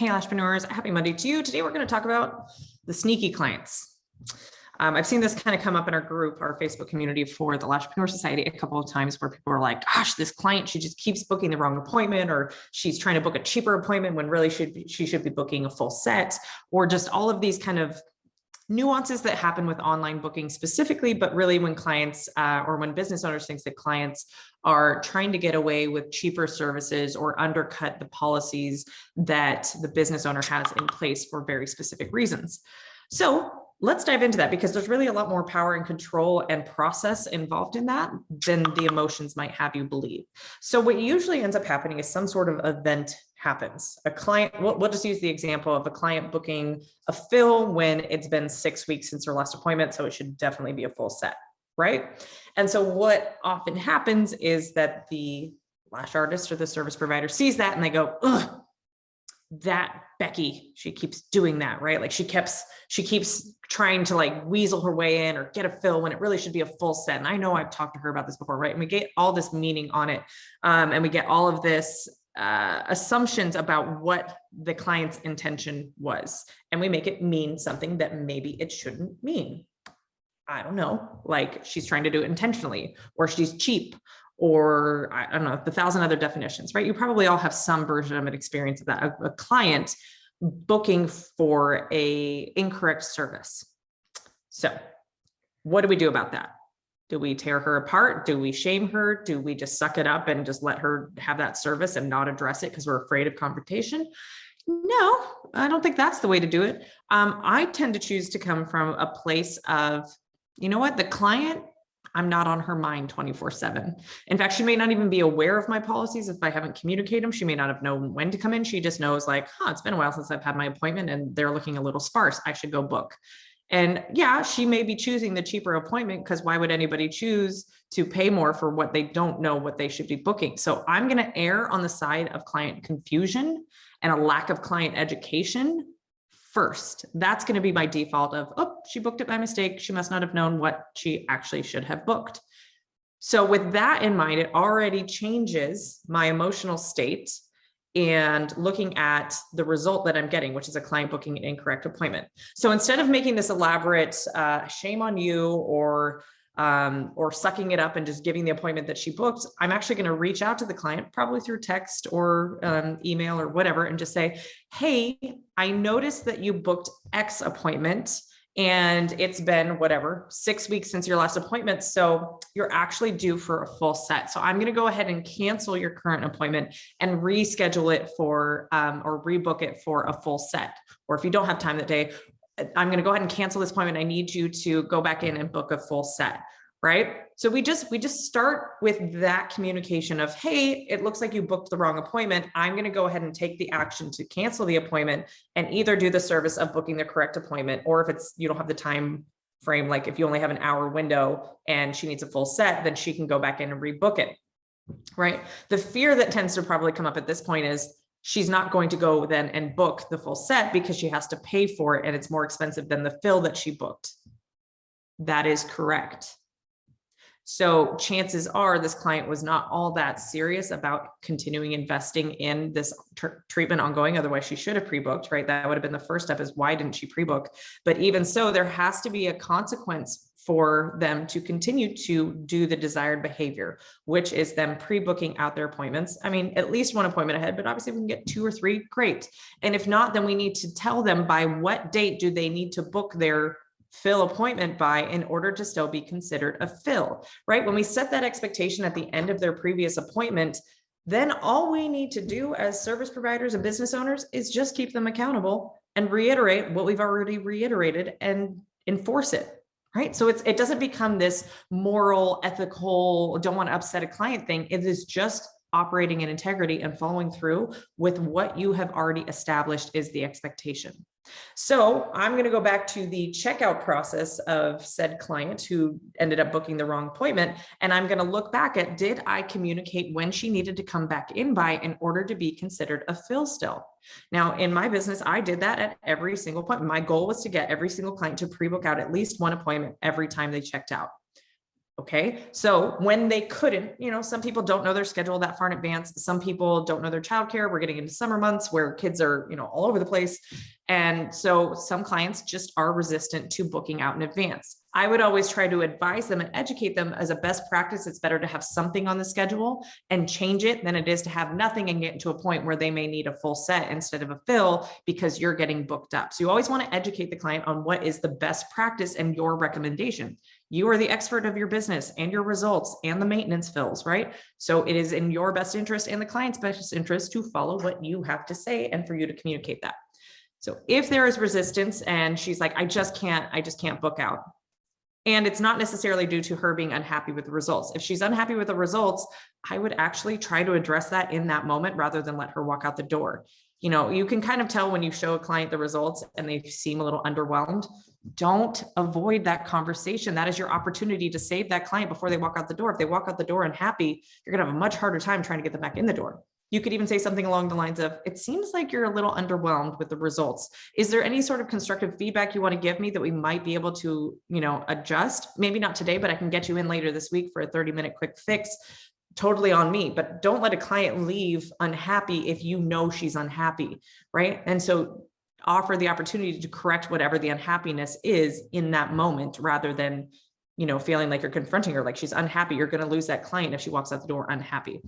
Hey, Lashpreneurs, happy Monday to you. Today, we're going to talk about the sneaky clients. I've seen this kind of come up in our group, our Facebook community for the Lashpreneur Society a couple of times where people are like, gosh, this client, she just keeps booking the wrong appointment, or she's trying to book a cheaper appointment when really she should be booking a full set, or just all of these kind of nuances that happen with online booking specifically, but really when clients or when business owners think that clients are trying to get away with cheaper services or undercut the policies that the business owner has in place for very specific reasons. So let's dive into that, because there's really a lot more power and control and process involved in that than the emotions might have you believe. So what usually ends up happening is some sort of event happens. A client, we'll just use the example of a client booking a fill when it's been 6 weeks since their last appointment, so it should definitely be a full set, right? And so what often happens is that the lash artist or the service provider sees that and they go, ugh, that Becky, she keeps doing that, right? Like she keeps trying to like weasel her way in or get a fill when it really should be a full set. And I know I've talked to her about this before, right? And we get all this meaning on it. And we get all of this assumptions about what the client's intention was. And we make it mean something that maybe it shouldn't mean. I don't know, like she's trying to do it intentionally, or she's cheap, or I don't know, the 1,000 other definitions, right? You probably all have some version of an experience of that, a client booking for a incorrect service. So what do we do about that? Do we tear her apart? Do we shame her? Do we just suck it up and just let her have that service and not address it because we're afraid of confrontation? No, I don't think that's the way to do it. I tend to choose to come from a place of, you know what, the client, I'm not on her mind 24/7. In fact, she may not even be aware of my policies if I haven't communicated them. She may not have known when to come in. She just knows like, it's been a while since I've had my appointment and they're looking a little sparse. I should go book. And yeah, she may be choosing the cheaper appointment, because why would anybody choose to pay more for what they don't know what they should be booking? So I'm going to err on the side of client confusion and a lack of client education first. That's going to be my default of, oh, she booked it by mistake. She must not have known what she actually should have booked. So with that in mind, it already changes my emotional state and looking at the result that I'm getting, which is a client booking an incorrect appointment. So instead of making this elaborate shame on you or sucking it up and just giving the appointment that she booked, I'm actually going to reach out to the client, probably through text or email or whatever, and just say, hey, I noticed that you booked X appointment and it's been whatever, 6 weeks since your last appointment. So you're actually due for a full set. So I'm going to go ahead and cancel your current appointment and reschedule it for, or rebook it for a full set. Or if you don't have time that day, I'm going to go ahead and cancel this appointment. I need you to go back in and book a full set, right? So we just start with that communication of, hey, it looks like you booked the wrong appointment. I'm going to go ahead and take the action to cancel the appointment and either do the service of booking the correct appointment, or if you don't have the time frame, like if you only have an hour window and she needs a full set, then she can go back in and rebook it, right? The fear that tends to probably come up at this point is, she's not going to go then and book the full set because she has to pay for it and it's more expensive than the fill that she booked. That is correct. So chances are this client was not all that serious about continuing investing in this treatment ongoing. Otherwise she should have pre-booked, right? That would have been the first step, is why didn't she pre-book? But even so, there has to be a consequence for them to continue to do the desired behavior, which is them pre-booking out their appointments. I mean, at least one appointment ahead, but obviously we can get 2 or 3, great. And if not, then we need to tell them by what date do they need to book their fill appointment by in order to still be considered a fill, right? When we set that expectation at the end of their previous appointment, then all we need to do as service providers and business owners is just keep them accountable and reiterate what we've already reiterated and enforce it. Right. So it doesn't become this moral, ethical, don't want to upset a client thing. It is just operating in integrity and following through with what you have already established is the expectation. So I'm going to go back to the checkout process of said client who ended up booking the wrong appointment. And I'm going to look back at, did I communicate when she needed to come back in by in order to be considered a fill still? Now, in my business, I did that at every single appointment. My goal was to get every single client to pre-book out at least one appointment every time they checked out. Okay. So when they couldn't, some people don't know their schedule that far in advance. Some people don't know their childcare. We're getting into summer months where kids are, all over the place. And so some clients just are resistant to booking out in advance. I would always try to advise them and educate them as a best practice. It's better to have something on the schedule and change it than it is to have nothing and get to a point where they may need a full set instead of a fill because you're getting booked up. So you always want to educate the client on what is the best practice and your recommendation. You are the expert of your business and your results and the maintenance fills, right? So it is in your best interest and the client's best interest to follow what you have to say and for you to communicate that. So if there is resistance and she's like, I just can't book out. And it's not necessarily due to her being unhappy with the results. If she's unhappy with the results, I would actually try to address that in that moment rather than let her walk out the door. You can kind of tell when you show a client the results and they seem a little underwhelmed. Don't avoid that conversation. That is your opportunity to save that client before they walk out the door. If they walk out the door unhappy, you're going to have a much harder time trying to get them back in the door. You could even say something along the lines of, it seems like you're a little underwhelmed with the results. Is there any sort of constructive feedback you want to give me that we might be able to, adjust? Maybe not today, but I can get you in later this week for a 30-minute quick fix. Totally on me, but don't let a client leave unhappy if you know she's unhappy, right? And so offer the opportunity to correct whatever the unhappiness is in that moment rather than, feeling like you're confronting her, like she's unhappy. You're going to lose that client if she walks out the door unhappy.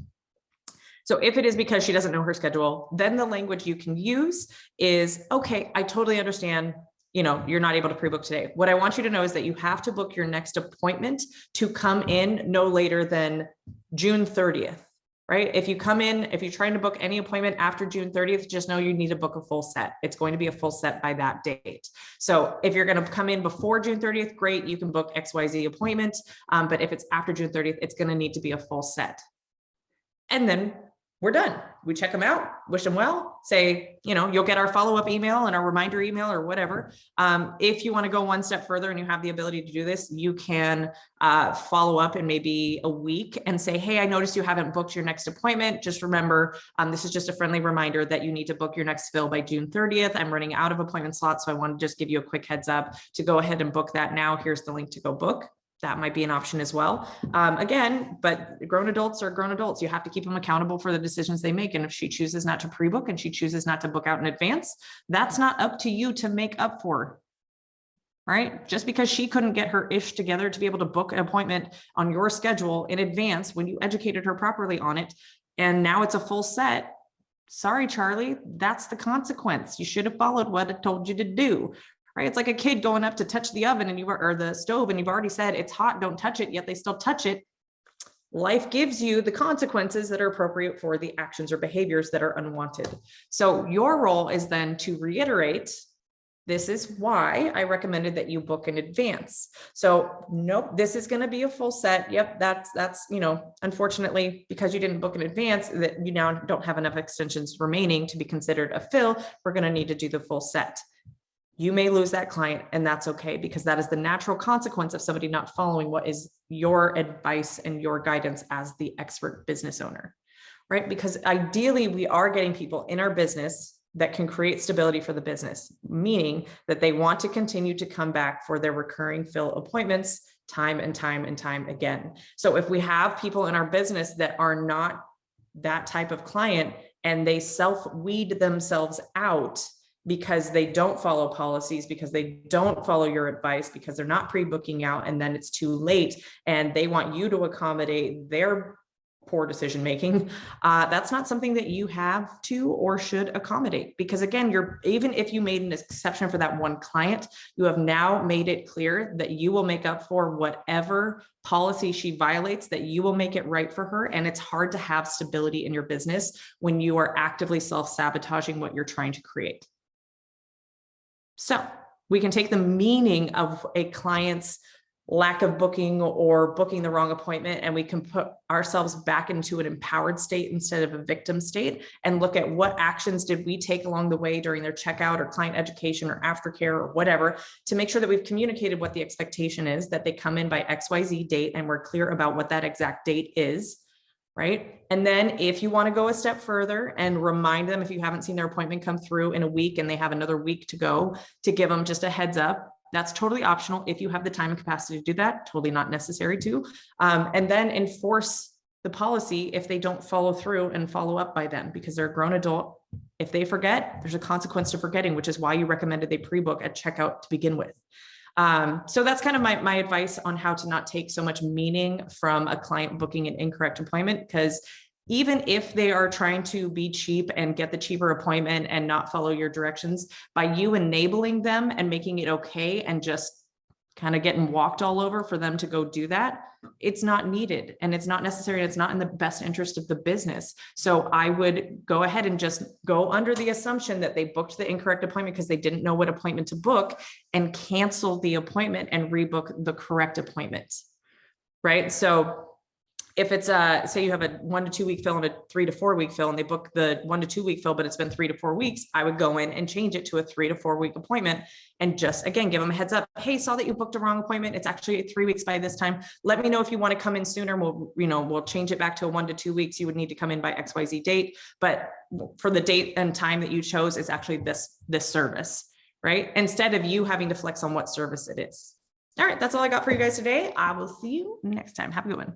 So if it is because she doesn't know her schedule, then the language you can use is, okay, I totally understand, you're not able to pre-book today. What I want you to know is that you have to book your next appointment to come in no later than June 30th, right? If you're trying to book any appointment after June 30th, just know you need to book a full set. It's going to be a full set by that date. So if you're going to come in before June 30th, great, you can book XYZ appointment. But if it's after June 30th, it's going to need to be a full set. And then we're done. We check them out, wish them well, say, you'll get our follow-up email and our reminder email or whatever. If you want to go one step further and you have the ability to do this, you can follow up in maybe a week and say, hey, I noticed you haven't booked your next appointment. Just remember, this is just a friendly reminder that you need to book your next fill by June 30th. I'm running out of appointment slots. So I want to just give you a quick heads up to go ahead and book that now. Here's the link to go book. That might be an option as well. Again, but grown adults are grown adults. You have to keep them accountable for the decisions they make. And if she chooses not to pre-book and she chooses not to book out in advance, that's not up to you to make up for, right? Just because she couldn't get her ish together to be able to book an appointment on your schedule in advance when you educated her properly on it, and now it's a full set. Sorry, Charlie, that's the consequence. You should have followed what it told you to do. Right? It's like a kid going up to touch the oven or the stove, and you've already said it's hot, don't touch it, yet they still touch it. Life gives you the consequences that are appropriate for the actions or behaviors that are unwanted. So your role is then to reiterate, this is why I recommended that you book in advance. So nope, this is going to be a full set. Yep, that's unfortunately, because you didn't book in advance, that you now don't have enough extensions remaining to be considered a fill. We're going to need to do the full set. You may lose that client, and that's okay, because that is the natural consequence of somebody not following what is your advice and your guidance as the expert business owner, right? Because ideally we are getting people in our business that can create stability for the business, meaning that they want to continue to come back for their recurring fill appointments time and time and time again. So if we have people in our business that are not that type of client and they self-weed themselves out because they don't follow policies, because they don't follow your advice, because they're not pre-booking out, and then it's too late and they want you to accommodate their poor decision-making, that's not something that you have to or should accommodate. Because again, even if you made an exception for that one client, you have now made it clear that you will make up for whatever policy she violates, that you will make it right for her. And it's hard to have stability in your business when you are actively self-sabotaging what you're trying to create. So we can take the meaning of a client's lack of booking or booking the wrong appointment, and we can put ourselves back into an empowered state instead of a victim state, and look at what actions did we take along the way during their checkout or client education or aftercare or whatever, to make sure that we've communicated what the expectation is, that they come in by XYZ date, and we're clear about what that exact date is. Right. And then if you want to go a step further and remind them, if you haven't seen their appointment come through in a week and they have another week to go, to give them just a heads up That's totally optional. If you have the time and capacity to do that, totally not necessary to. And then enforce the policy if they don't follow through and follow up by them, because they're a grown adult. If they forget, there's a consequence to forgetting, which is why you recommended they pre-book at checkout to begin with. So that's kind of my advice on how to not take so much meaning from a client booking an incorrect appointment, because even if they are trying to be cheap and get the cheaper appointment and not follow your directions, by you enabling them and making it okay and just kind of getting walked all over for them to go do that, it's not needed and it's not necessary. And it's not in the best interest of the business. So I would go ahead and just go under the assumption that they booked the incorrect appointment because they didn't know what appointment to book, and cancel the appointment and rebook the correct appointment. Right. So if it's say you have a 1 to 2 week fill and a 3 to 4 week fill, and they book the 1 to 2 week fill, but it's been 3 to 4 weeks, I would go in and change it to a 3 to 4 week appointment, and just, again, give them a heads up. Hey, saw that you booked a wrong appointment. It's actually 3 weeks by this time. Let me know if you want to come in sooner. We'll change it back to a 1 to 2 weeks. You would need to come in by XYZ date, but for the date and time that you chose, it's actually this service, right? Instead of you having to flex on what service it is. All right. That's all I got for you guys today. I will see you next time. Have a good one.